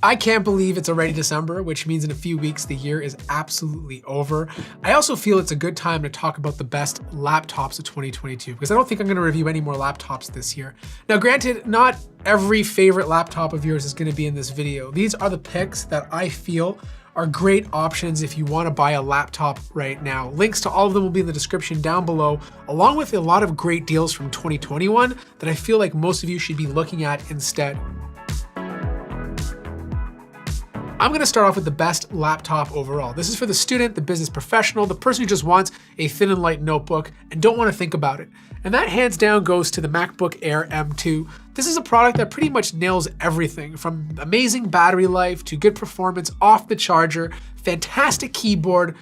I can't believe it's already December, which means in a few weeks the year is absolutely over. I also feel it's a good time to talk about the best laptops of 2022 because I don't think I'm going to review any more laptops this year. Now granted, not every favorite laptop of yours is going to be in this video. These are the picks that I feel are great options if you want to buy a laptop right now. Links to all of them will be in the description down below, along with a lot of great deals from 2021 that I feel like most of you should be looking at instead. I'm gonna start off with the best laptop overall. This is for the student, the business professional, the person who just wants a thin and light notebook and don't wanna think about it. And that hands down goes to the MacBook Air M2. This is a product that pretty much nails everything from amazing battery life to good performance off the charger, fantastic keyboard,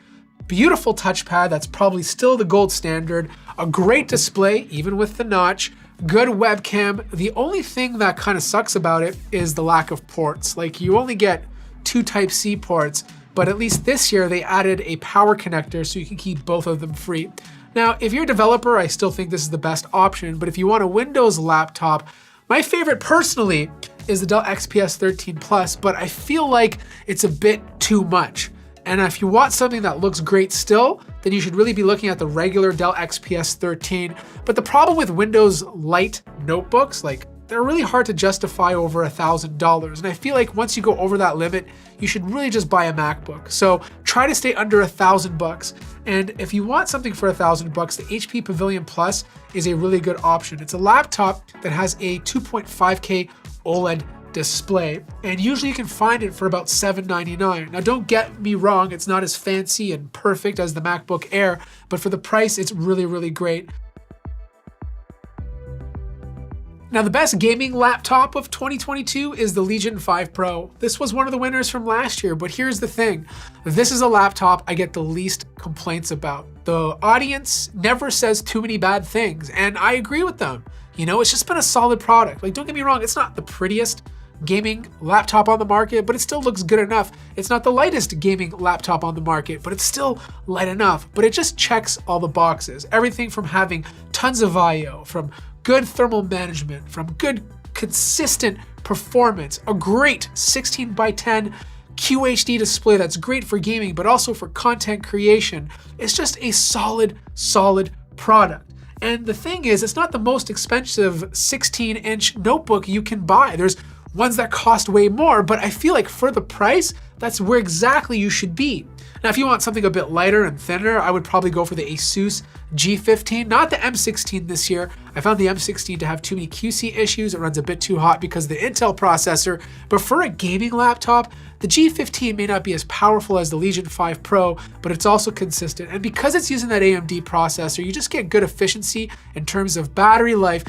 beautiful touchpad that's probably still the gold standard, a great display, even with the notch, good webcam. The only thing that kind of sucks about it is the lack of ports. Like you only get 2 Type-C ports, but at least this year they added a power connector so you can keep both of them free. Now, if you're a developer, I still think this is the best option, but if you want a Windows laptop, my favorite personally is the Dell XPS 13 Plus, but I feel like it's a bit too much. And if you want something that looks great still, then you should really be looking at the regular Dell XPS 13. But the problem with Windows Lite notebooks, like they're really hard to justify over $1,000. And I feel like once you go over that limit, you should really just buy a MacBook. So try to stay under $1,000. And if you want something for $1,000, the HP Pavilion Plus is a really good option. It's a laptop that has a 2.5K OLED display, and usually you can find it for about $799. Now don't get me wrong, it's not as fancy and perfect as the MacBook Air, but for the price, it's really, really great. Now the best gaming laptop of 2022 is the Legion 5 Pro. This was one of the winners from last year, but here's the thing. This is a laptop I get the least complaints about. The audience never says too many bad things, and I agree with them. You know, it's just been a solid product. Like, don't get me wrong, it's not the prettiest gaming laptop on the market, but it still looks good enough. It's not the lightest gaming laptop on the market, but it's still light enough. But it just checks all the boxes. Everything from having tons of I/O, from good thermal management, from good consistent performance, a great 16:10 QHD display that's great for gaming, but also for content creation. It's just a solid product. And the thing is, it's not the most expensive 16-inch notebook you can buy. There's ones that cost way more, but I feel like for the price, that's where exactly you should be. Now, if you want something a bit lighter and thinner, I would probably go for the Asus G15, not the M16 this year. I found the M16 to have too many QC issues. It runs a bit too hot because of the Intel processor, but for a gaming laptop, the G15 may not be as powerful as the Legion 5 Pro, but it's also consistent. And because it's using that AMD processor, you just get good efficiency in terms of battery life.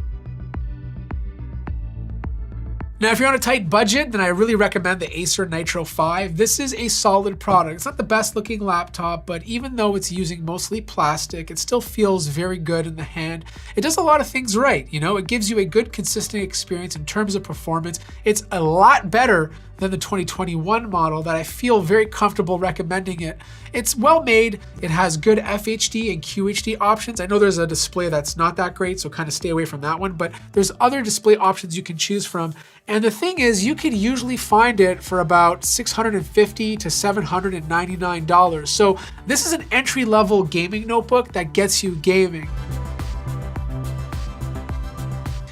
Now, if you're on a tight budget, then I really recommend the Acer Nitro 5. This is a solid product. It's not the best looking laptop, but even though it's using mostly plastic, it still feels very good in the hand. It does a lot of things right, you know? It gives you a good, consistent experience in terms of performance. It's a lot better than the 2021 model that I feel very comfortable recommending it. It's well made, it has good FHD and QHD options. I know there's a display that's not that great, so kind of stay away from that one, but there's other display options you can choose from. And the thing is, you could usually find it for about $650 to $799. So this is an entry-level gaming notebook that gets you gaming.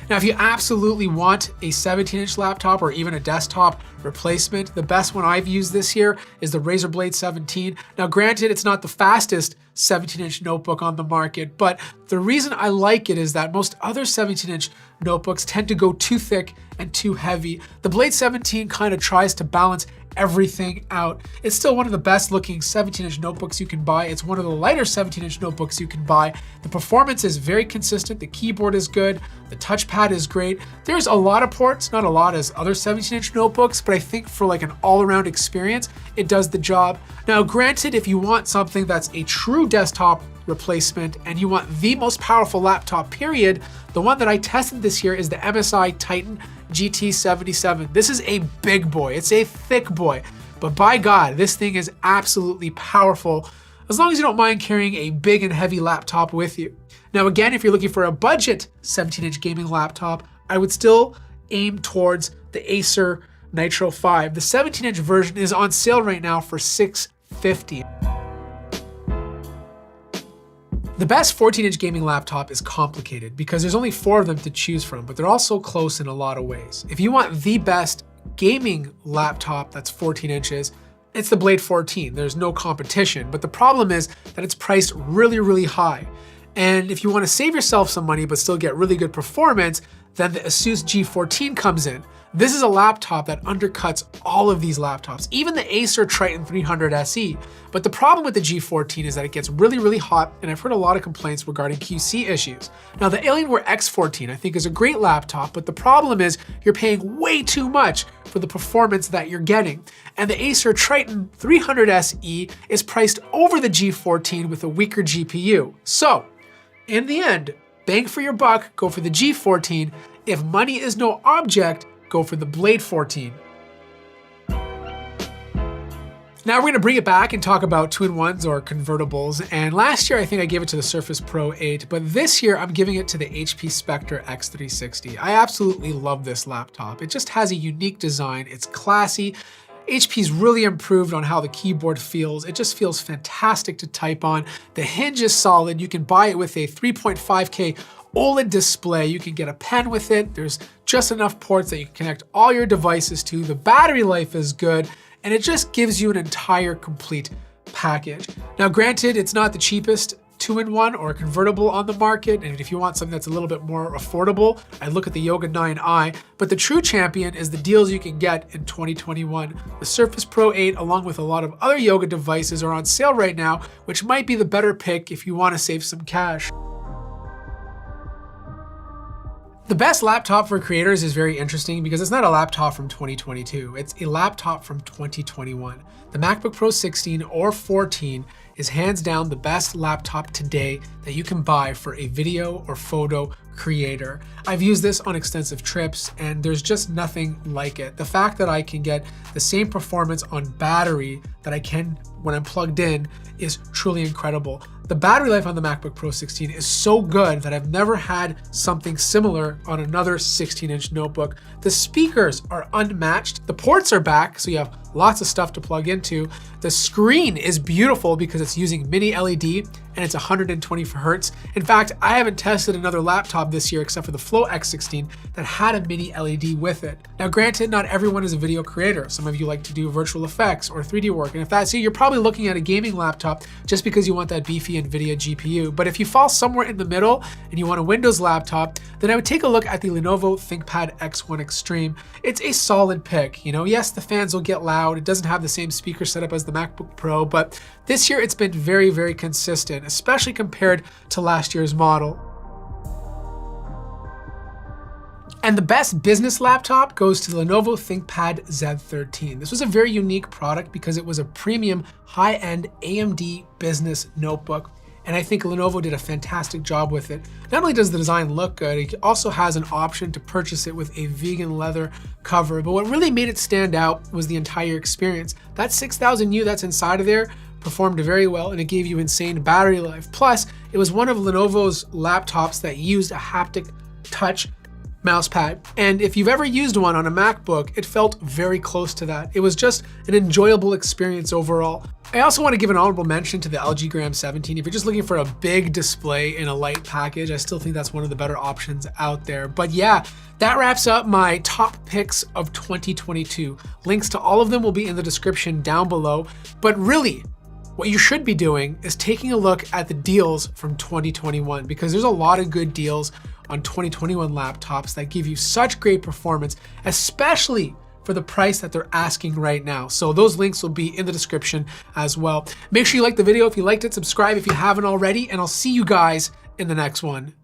Now, if you absolutely want a 17-inch laptop or even a desktop replacement, the best one I've used this year is the Razer Blade 17. Now, granted, it's not the fastest 17-inch notebook on the market, but the reason I like it is that most other 17-inch notebooks tend to go too thick and too heavy. The Blade 17 kind of tries to balance everything out. It's still one of the best looking 17-inch notebooks you can buy. It's one of the lighter 17-inch notebooks you can buy. The performance is very consistent. The keyboard is good. The touchpad is great. There's a lot of ports, not a lot as other 17-inch notebooks, but I think for like an all-around experience, it does the job. Now, granted, if you want something that's a true desktop replacement and you want the most powerful laptop period, the one that I tested this year is the MSI Titan GT77. This is a big boy. It's a thick boy, but by God, this thing is absolutely powerful as long as you don't mind carrying a big and heavy laptop with you. Now again, if you're looking for a budget 17-inch gaming laptop, I would still aim towards the Acer Nitro 5. The 17-inch version is on sale right now for $650. The best 14-inch gaming laptop is complicated because there's only 4 of them to choose from, but they're all so close in a lot of ways. If you want the best gaming laptop that's 14 inches, it's the Blade 14. There's no competition, but the problem is that it's priced really, really high. And if you want to save yourself some money but still get really good performance, then the Asus G14 comes in. This is a laptop that undercuts all of these laptops, even the Acer Triton 300 SE. But the problem with the G14 is that it gets really, really hot, and I've heard a lot of complaints regarding QC issues. Now, the Alienware X14 I think is a great laptop, but the problem is you're paying way too much for the performance that you're getting. And the Acer Triton 300 SE is priced over the G14 with a weaker GPU. So, in the end, bang for your buck, go for the G14. If money is no object, go for the Blade 14. Now we're gonna bring it back and talk about 2-in-1s or convertibles. And last year, I think I gave it to the Surface Pro 8, but this year I'm giving it to the HP Spectre X360. I absolutely love this laptop. It just has a unique design, it's classy. HP's really improved on how the keyboard feels. It just feels fantastic to type on. The hinge is solid. You can buy it with a 3.5K OLED display. You can get a pen with it. There's just enough ports that you can connect all your devices to. The battery life is good, and it just gives you an entire complete package. Now, granted, it's not the cheapest 2-in-1 or convertible on the market, and if you want something that's a little bit more affordable, I'd look at the Yoga 9i, but the true champion is the deals you can get in 2021. The Surface Pro 8, along with a lot of other Yoga devices, are on sale right now, which might be the better pick if you want to save some cash. The best laptop for creators is very interesting because it's not a laptop from 2022, it's a laptop from 2021. The MacBook Pro 16 or 14 is hands down the best laptop today that you can buy for a video or photo creator. I've used this on extensive trips and there's just nothing like it. The fact that I can get the same performance on battery that I can when I'm plugged in is truly incredible. The battery life on the MacBook Pro 16 is so good that I've never had something similar on another 16-inch notebook. The speakers are unmatched. The ports are back, so you have lots of stuff to plug into. The screen is beautiful because it's using mini LED and it's 120 Hz. In fact, I haven't tested another laptop this year except for the Flow X16 that had a mini LED with it. Now granted, not everyone is a video creator. Some of you like to do virtual effects or 3D work, and if that's you, you're probably looking at a gaming laptop just because you want that beefy NVIDIA GPU. But if you fall somewhere in the middle and you want a Windows laptop, then I would take a look at the Lenovo ThinkPad X1 Extreme. It's a solid pick. You know, yes, the fans will get loud. It doesn't have the same speaker setup as the MacBook Pro, but this year it's been very, very consistent, especially compared to last year's model. And the best business laptop goes to the Lenovo ThinkPad Z13. This was a very unique product because it was a premium high-end AMD business notebook. And I think Lenovo did a fantastic job with it. Not only does the design look good, it also has an option to purchase it with a vegan leather cover. But what really made it stand out was the entire experience. That 6000U that's inside of there performed very well and it gave you insane battery life. Plus, it was one of Lenovo's laptops that used a haptic touch mouse pad. And if you've ever used one on a MacBook, it felt very close to that. It was just an enjoyable experience overall. I also want to give an honorable mention to the LG Gram 17. If you're just looking for a big display in a light package, I still think that's one of the better options out there. But yeah, that wraps up my top picks of 2022. Links to all of them will be in the description down below. But really, what you should be doing is taking a look at the deals from 2021 because there's a lot of good deals on 2021 laptops that give you such great performance, especially for the price that they're asking right now. So those links will be in the description as well. Make sure you like the video if you liked it, subscribe if you haven't already, and I'll see you guys in the next one.